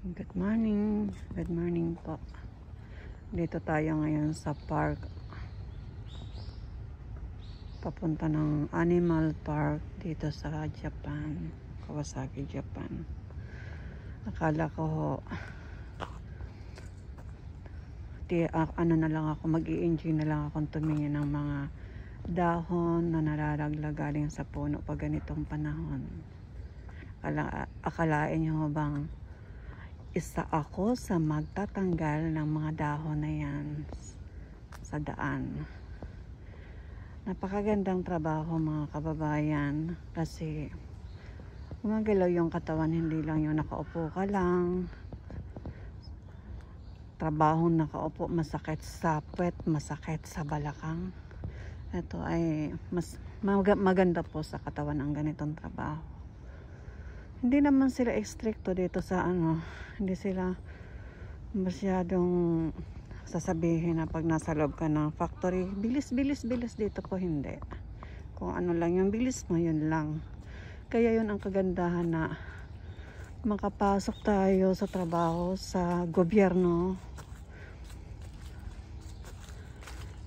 Good morning. Good morning po. Dito tayo ngayon sa park. Papunta ng Animal Park dito sa Japan. Kawasaki, Japan. Akala ko ano na lang ako, mag-i-enjoy na lang akong tumingin ng mga dahon na nararaglag galing sa puno pag ganitong panahon. Akalain nyo bang isa ako sa magtatanggal ng mga dahon na yan sa daan. Napakagandang trabaho mga kababayan, kasi gumagalaw yung katawan, hindi lang yung nakaupo ka lang. Trabaho nakaupo, masakit sa puwet, masakit sa balakang. Ito ay mas maganda po sa katawan ang ganitong trabaho. Hindi naman sila stricto dito sa hindi sila masyadong sasabihin na pag nasa loob ka ng factory, bilis dito po, hindi. Kung ano lang yung bilis mo, yun lang. Kaya yun ang kagandahan na makapasok tayo sa trabaho sa gobyerno,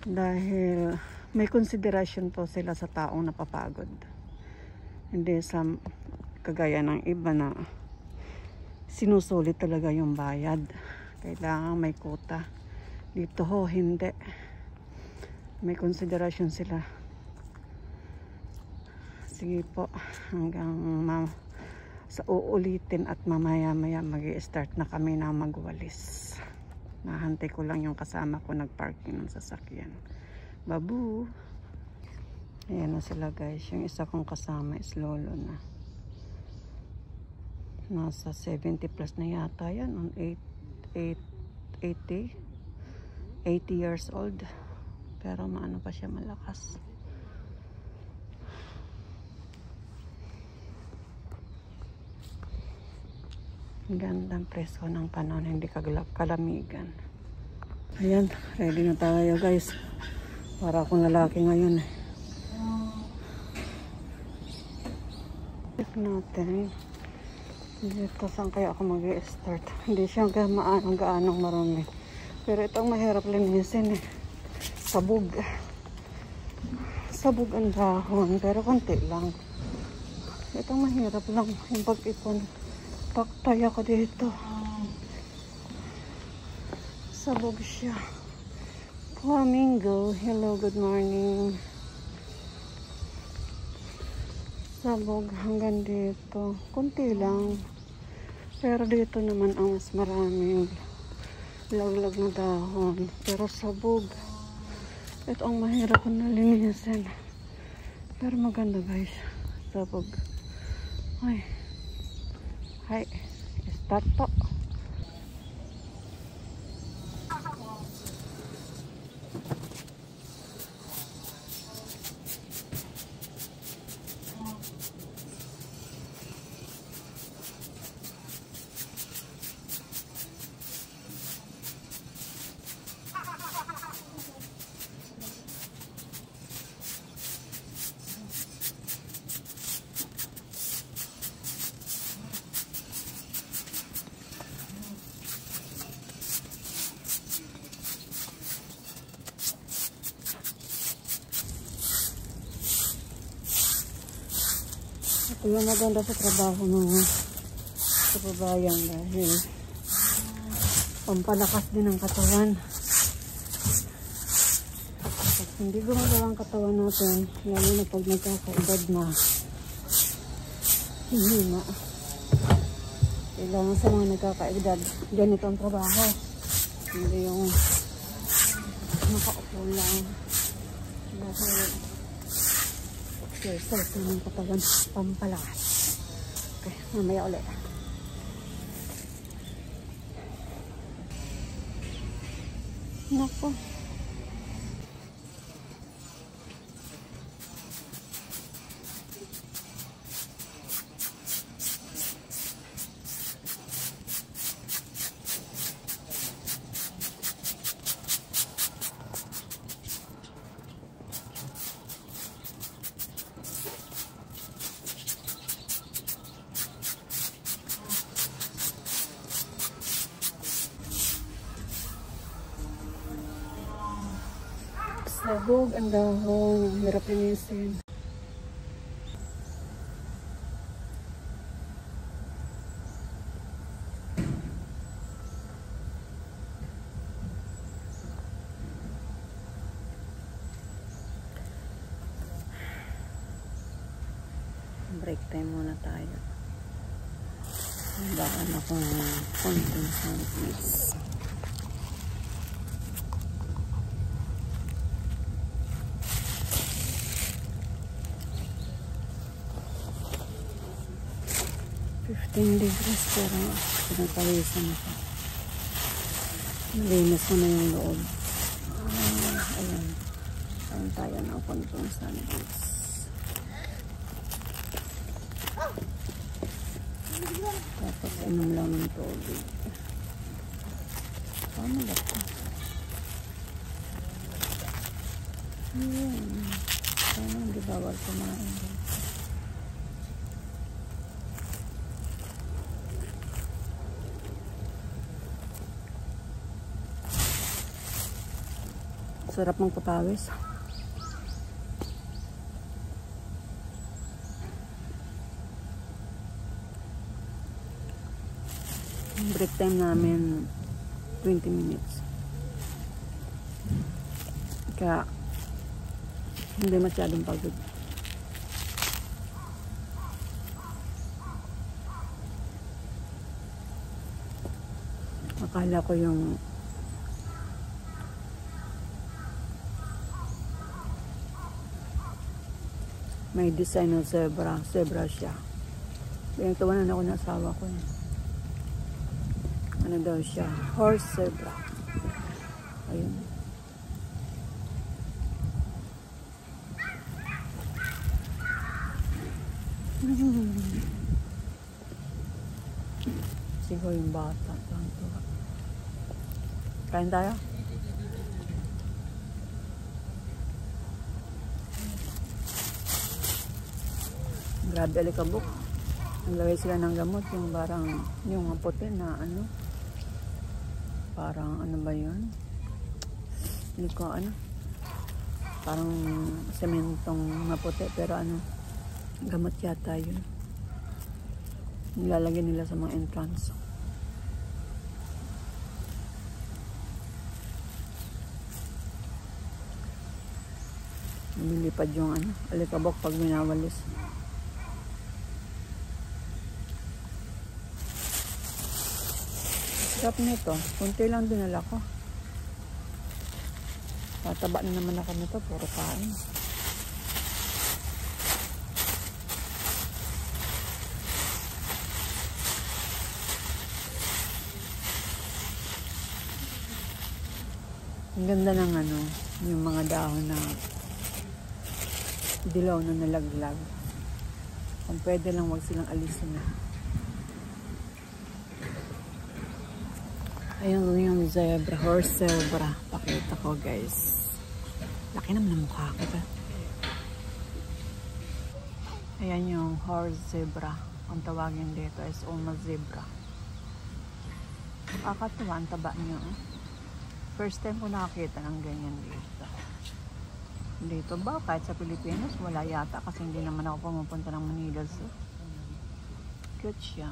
dahil may konsiderasyon po sila sa taong napapagod. Hindi sa kagaya ng iba na sinusulit talaga yung bayad. Kailangan may quota. Dito ho, hindi. May konsiderasyon sila. Sige po, hanggang sa uulitin at mamaya mag-i-start na kami na magwalis. Nahantay ko lang yung kasama ko nagparking ng sasakyan. Babu! Ayan na sila guys. Yung isa kong kasama is lolo na. Nasa 70 plus na yata yan. On 80 years old. Pero maano pa siya, malakas. Gandang presko ng panahon, hindi kalamigan. Ayan, ready na tayo guys. Para akong lalaki ngayon eh. Check natin. Dito saan kaya ako mag-i-start. Hindi siya gaanong marami. Pero itong mahirap linisin eh. Sabog ang dahon, pero konti lang. Itong mahirap lang yung pag-ipon. Paktay ako dito. Sabog siya. Flamingo, hello, good morning. Sabog hanggang dito. Kunti lang. Pero dito naman ang mas maraming laglag na dahon. Pero sabog. Ito ang mahirap na linisin. Pero maganda guys. Sabog. Ay. Hi. Start po. Ito yung maganda sa trabaho mga kababayan, dahil pampalakas din ang katawan. Pag hindi gumagawa ang katawan natin, lalo na pag nagkakaedad na, hindi na. Kailangan sa mga nagkakaedad, ganito ang trabaho. Hindi yung nakaupo lang. Dahil exercise ng katawan, pampalakas. Okay, mamaya ulit. Nako. Sabog ang dahon. Ang hirap linisin. Break time muna tayo. Baka na kung konting sound please. $15 pero pinatawisan ako. Malinis mo na yung loob. Ayan. Ayan tayo ng konting sandwich. Tapos inom lang ng tubig. Paano ba ito? Ayan. Paano hindi bawal kumain dito? Sarap magpapawis. Break time namin 20 minutes. Kaya hindi masyadong pagod. Akala ko yung may design ng zebra siya. Pinagtawanan ako ng asawa ko. Ano daw siya? Horse zebra. Ayun. Siguro yung bata. Kain tayo? Grabe alikabok. Naglagay sila ng gamot. Yung parang, yung puti na ano. Parang ano ba yun? Hindi ko ano. Parang sementong maputi. Pero ano, gamot yata yun. Nilalagay nila sa mga entrance. Lumilipad yung ano, alikabok pag minawalis. Sarap nito. Kunti lang dinala ko. Tataba na naman ako nito. Puro kain. Ang ganda ng ano, yung mga dahon na dilaw na nalaglag. Kung pwede lang wag silang alisin na. Ayun yung zebra, horse zebra. Pakita ko guys. Laki naman ang mukha ko ba? Ayan yung horse zebra. Ang tawagin dito is Oma zebra. Nakakatuwa ang taba niya. First time ko nakakita ng ganyan dito. Dito ba? Kahit sa Pilipinas, wala yata. Kasi hindi naman ako pumupunta ng Manila. So. Cute siya.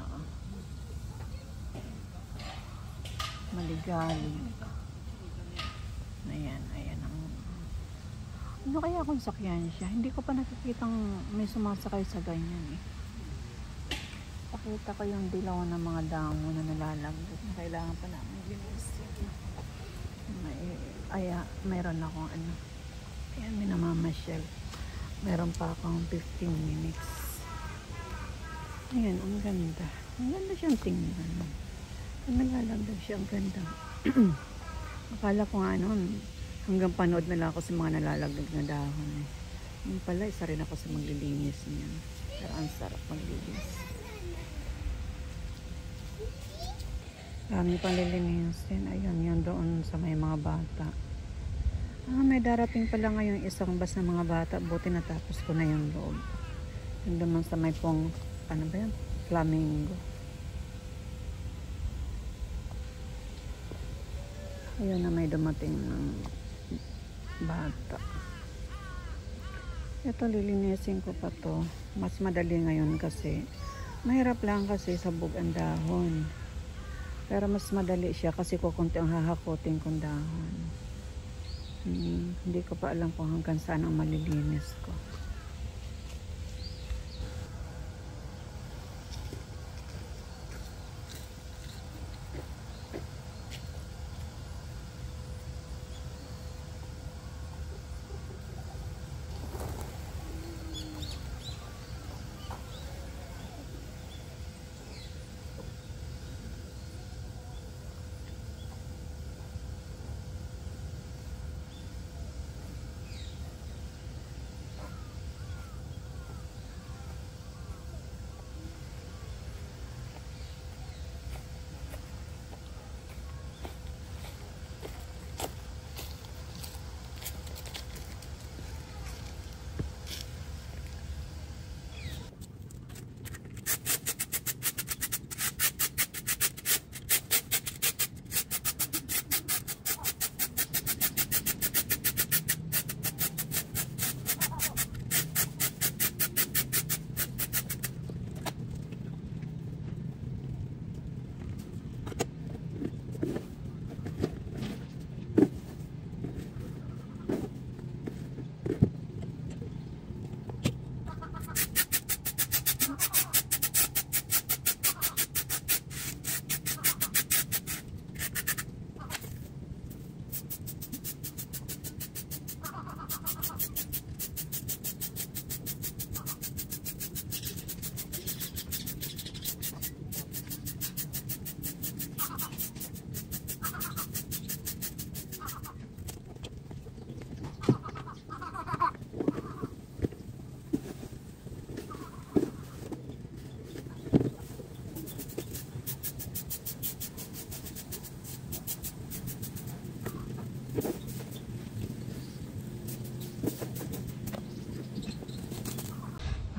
Maligalig. Ayan, ayan ang... Ano kaya kung sakyan siya? Hindi ko pa nakikitang may sumasakay sa ganyan eh. Pakita ko yung dilaw ng mga damo na nalalagdag. Kailangan pa namin linisin. Mayroon akong ano. Ayan, may namamasyal. Meron pa akong 15 minutes. Ayan, ang ganda. Ang ganda siyang tingnan. Nalalagdag siya, ang ganda. Akala ko nga noon, hanggang panood na lang ako sa mga nalalagdag na dahon. Yung pala, isa rin ako sa maglilinis niya. Pero ang sarap maglinis. Kami pang lilinisin. Ayun, yun doon sa may mga bata. May darating pala ngayong isang bus ng mga bata. Buti natapos ko na yung loob. Yung naman sa may pong, ano ba yan? Flamingo. Ayun na may dumating ng bata. Ito lilinisin ko pa to. Mas madali ngayon kasi mahirap lang kasi sabog ang dahon. Pero mas madali siya kasi kukunti ang hahakutin kong dahon. Hindi ko pa alam kung hanggang saan ang malilinis ko.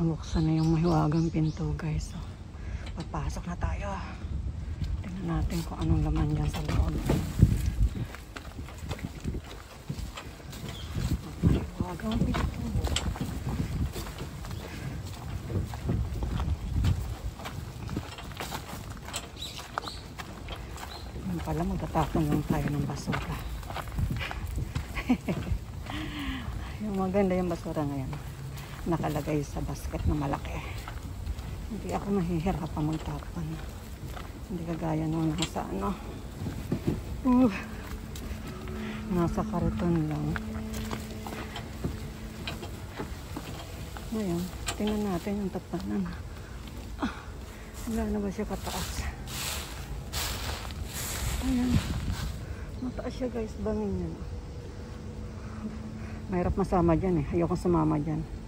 Nabuksan na yung mahiwagang pinto, guys. So, papasok na tayo. Tingnan natin kung anong laman dyan sa loob. Mahiwagang pinto. Yan pala, magtatapon lang tayo ng basura. Yung maganda yung basura ngayon. Nakalagay sa basket na malaki. Hindi ako mahihirapan magtapon. Hindi kagaya nung nasa ano. Nasa kariton lang. Ngayon, tingnan natin yung tapanan. Wala na ba siya kataas? Ayan. Mataas siya, guys. Bangin yan. Mahirap masama dyan eh. Ayokong sumama dyan.